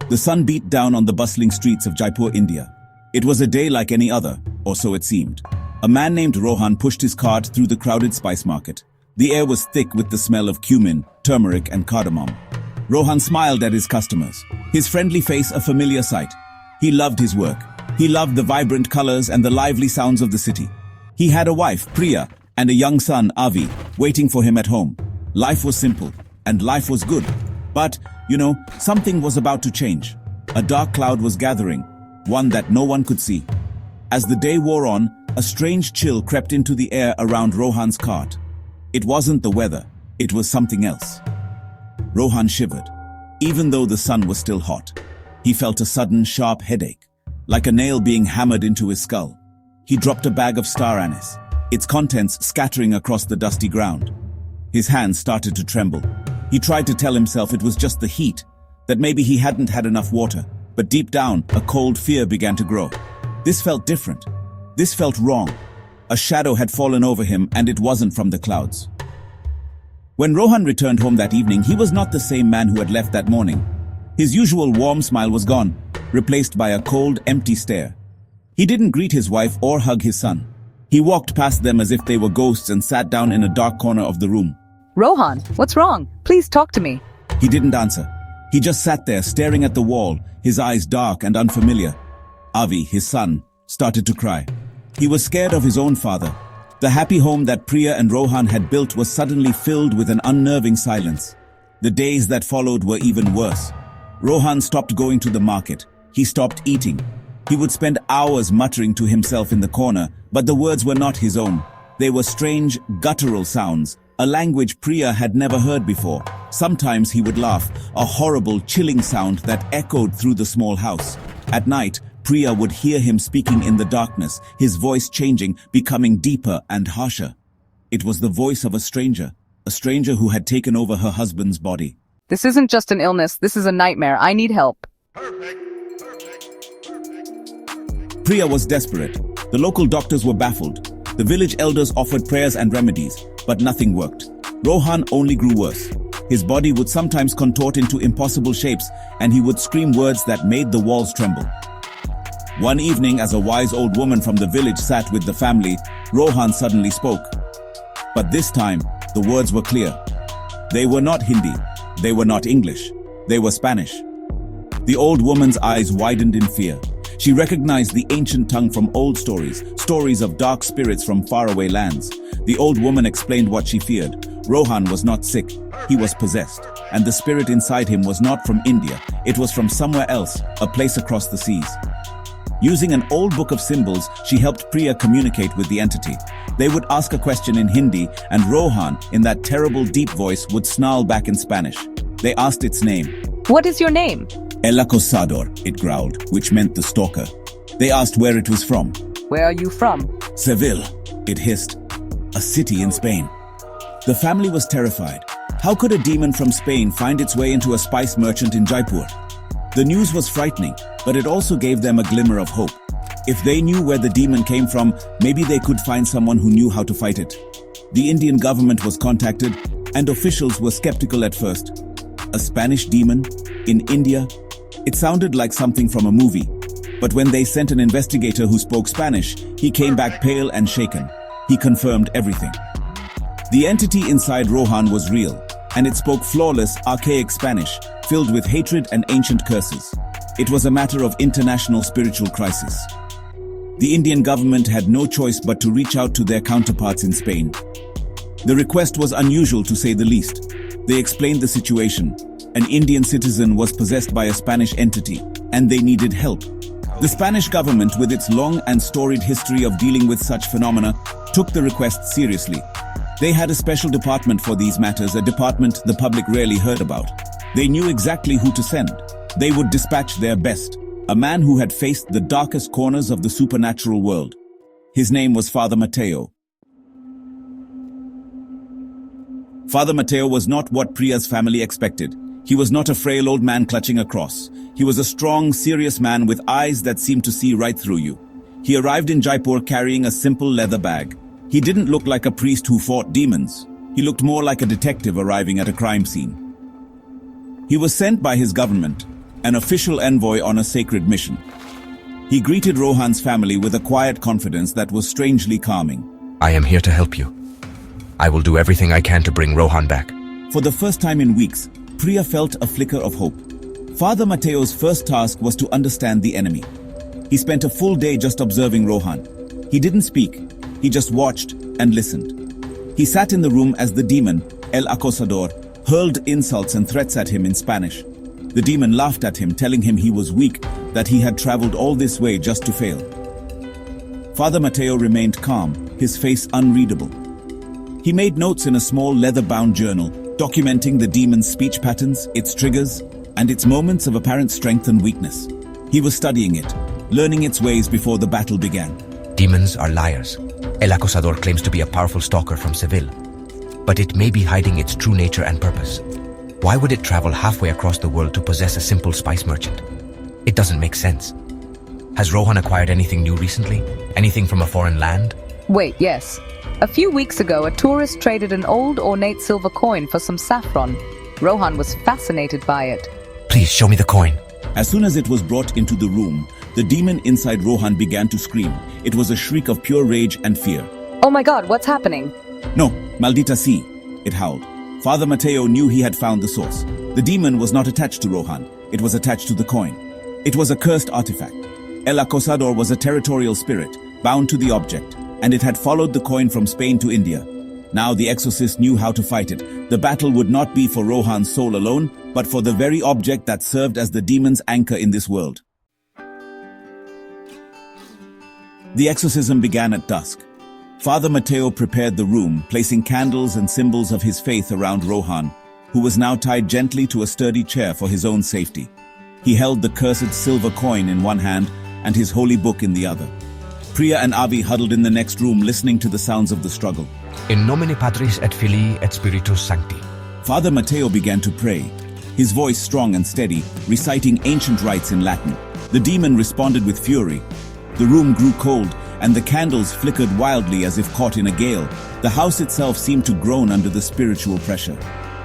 The sun beat down on the bustling streets of Jaipur, India. It was a day like any other, or so it seemed. A man named Rohan pushed his cart through the crowded spice market. The air was thick with the smell of cumin, turmeric, and cardamom. Rohan smiled at his customers, his friendly face a familiar sight. He loved his work. He loved the vibrant colors and the lively sounds of the city. He had a wife, Priya, and a young son, Avi, waiting for him at home. Life was simple, and life was good. But, something was about to change. A dark cloud was gathering, one that no one could see. As the day wore on, a strange chill crept into the air around Rohan's cart. It wasn't the weather, it was something else. Rohan shivered. Even though the sun was still hot, he felt a sudden sharp headache, like a nail being hammered into his skull. He dropped a bag of star anise, its contents scattering across the dusty ground. His hands started to tremble. He tried to tell himself it was just the heat, that maybe he hadn't had enough water, but deep down, a cold fear began to grow. This felt different. This felt wrong. A shadow had fallen over him, and it wasn't from the clouds. When Rohan returned home that evening, he was not the same man who had left that morning. His usual warm smile was gone, replaced by a cold, empty stare. He didn't greet his wife or hug his son. He walked past them as if they were ghosts and sat down in a dark corner of the room. Rohan, what's wrong? Please talk to me. He didn't answer. He just sat there staring at the wall, his eyes dark and unfamiliar. Avi, his son, started to cry. He was scared of his own father. The happy home that Priya and Rohan had built was suddenly filled with an unnerving silence. The days that followed were even worse. Rohan stopped going to the market. He stopped eating. He would spend hours muttering to himself in the corner, but the words were not his own. They were strange, guttural sounds, a language Priya had never heard before. Sometimes he would laugh, a horrible, chilling sound that echoed through the small house. At night, Priya would hear him speaking in the darkness, his voice changing, becoming deeper and harsher. It was the voice of a stranger who had taken over her husband's body. This isn't just an illness, this is a nightmare. I need help. Priya was desperate. The local doctors were baffled. The village elders offered prayers and remedies, but nothing worked. Rohan only grew worse. His body would sometimes contort into impossible shapes, and he would scream words that made the walls tremble. One evening, as a wise old woman from the village sat with the family, Rohan suddenly spoke. But this time, the words were clear. They were not Hindi. They were not English. They were Spanish. The old woman's eyes widened in fear. She recognized the ancient tongue from old stories of dark spirits from faraway lands. The old woman explained what she feared. Rohan was not sick. He was possessed. And the spirit inside him was not from India. It was from somewhere else, a place across the seas. Using an old book of symbols, she helped Priya communicate with the entity. They would ask a question in Hindi, and Rohan, in that terrible deep voice, would snarl back in Spanish. They asked its name. What is your name? El acosador, it growled, which meant the stalker. They asked where it was from. Where are you from? Seville, it hissed. A city in Spain. The family was terrified. How could a demon from Spain find its way into a spice merchant in Jaipur? The news was frightening, but it also gave them a glimmer of hope. If they knew where the demon came from, maybe they could find someone who knew how to fight it. The Indian government was contacted, and officials were skeptical at first. A Spanish demon? In India? It sounded like something from a movie. But when they sent an investigator who spoke Spanish, he came back pale and shaken. He confirmed everything. The entity inside Rohan was real, and it spoke flawless, archaic Spanish, filled with hatred and ancient curses. It was a matter of international spiritual crisis. The Indian government had no choice but to reach out to their counterparts in Spain. The request was unusual, to say the least. They explained the situation. An Indian citizen was possessed by a Spanish entity, and they needed help. The Spanish government, with its long and storied history of dealing with such phenomena, took the request seriously. They had a special department for these matters, a department the public rarely heard about. They knew exactly who to send. They would dispatch their best, a man who had faced the darkest corners of the supernatural world. His name was Father Mateo. Father Mateo was not what Priya's family expected. He was not a frail old man clutching a cross. He was a strong, serious man with eyes that seemed to see right through you. He arrived in Jaipur carrying a simple leather bag. He didn't look like a priest who fought demons. He looked more like a detective arriving at a crime scene. He was sent by his government. an official envoy on a sacred mission. He greeted Rohan's family with a quiet confidence that was strangely calming. I am here to help you. I will do everything I can to bring Rohan back. For the first time in weeks, Priya felt a flicker of hope. Father Mateo's first task was to understand the enemy. He spent a full day just observing Rohan. He didn't speak, he just watched and listened. He sat in the room as the demon, El Acosador, hurled insults and threats at him in Spanish. The demon laughed at him, telling him he was weak, that he had traveled all this way just to fail. Father Mateo remained calm, his face unreadable. He made notes in a small leather-bound journal, documenting the demon's speech patterns, its triggers, and its moments of apparent strength and weakness. He was studying it, learning its ways before the battle began. Demons are liars. El Acosador claims to be a powerful stalker from Seville, but it may be hiding its true nature and purpose. Why would it travel halfway across the world to possess a simple spice merchant? It doesn't make sense. Has Rohan acquired anything new recently? Anything from a foreign land? Wait, yes. A few weeks ago, a tourist traded an old ornate silver coin for some saffron. Rohan was fascinated by it. Please show me the coin. As soon as it was brought into the room, the demon inside Rohan began to scream. It was a shriek of pure rage and fear. Oh my god, what's happening? No, maldita si, it howled. Father Mateo knew he had found the source. The demon was not attached to Rohan, it was attached to the coin. It was a cursed artifact. El Acosador was a territorial spirit, bound to the object, and it had followed the coin from Spain to India. Now the exorcist knew how to fight it. The battle would not be for Rohan's soul alone, but for the very object that served as the demon's anchor in this world. The exorcism began at dusk. Father Mateo prepared the room, placing candles and symbols of his faith around Rohan, who was now tied gently to a sturdy chair for his own safety. He held the cursed silver coin in one hand and his holy book in the other. Priya and Avi huddled in the next room, listening to the sounds of the struggle. In nomine Patris et Filii et Spiritus Sancti. Father Mateo began to pray, his voice strong and steady, reciting ancient rites in Latin. The demon responded with fury. The room grew cold, and the candles flickered wildly as if caught in a gale. The house itself seemed to groan under the spiritual pressure.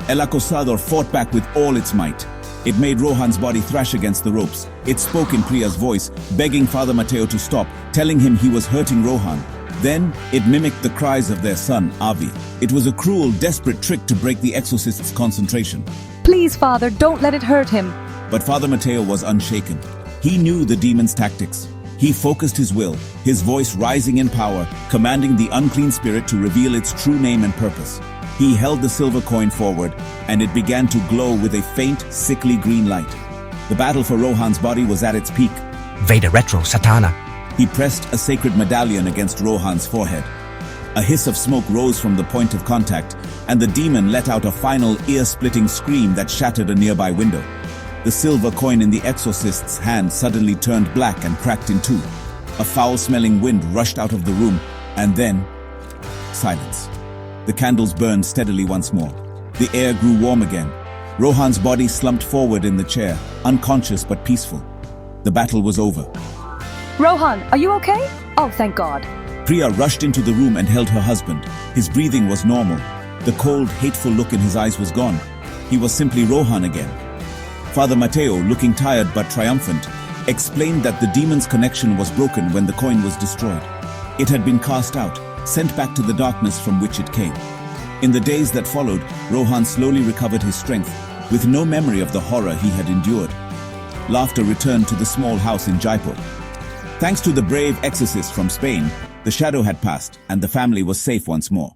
El Acosador fought back with all its might. It made Rohan's body thrash against the ropes. It spoke in Priya's voice, begging Father Mateo to stop, telling him he was hurting Rohan. Then, it mimicked the cries of their son, Avi. It was a cruel, desperate trick to break the exorcist's concentration. Please, Father, don't let it hurt him. But Father Mateo was unshaken. He knew the demon's tactics. He focused his will, his voice rising in power, commanding the unclean spirit to reveal its true name and purpose. He held the silver coin forward, and it began to glow with a faint, sickly green light. The battle for Rohan's body was at its peak. Veda retro, Satana. He pressed a sacred medallion against Rohan's forehead. A hiss of smoke rose from the point of contact, and the demon let out a final ear-splitting scream that shattered a nearby window. The silver coin in the exorcist's hand suddenly turned black and cracked in two. A foul-smelling wind rushed out of the room, and then silence. The candles burned steadily once more. The air grew warm again. Rohan's body slumped forward in the chair, unconscious but peaceful. The battle was over. Rohan, are you okay? Oh, thank God. Priya rushed into the room and held her husband. His breathing was normal. The cold, hateful look in his eyes was gone. He was simply Rohan again. Father Mateo, looking tired but triumphant, explained that the demon's connection was broken when the coin was destroyed. It had been cast out, sent back to the darkness from which it came. In the days that followed, Rohan slowly recovered his strength, with no memory of the horror he had endured. Laughter returned to the small house in Jaipur. Thanks to the brave exorcist from Spain, the shadow had passed and the family was safe once more.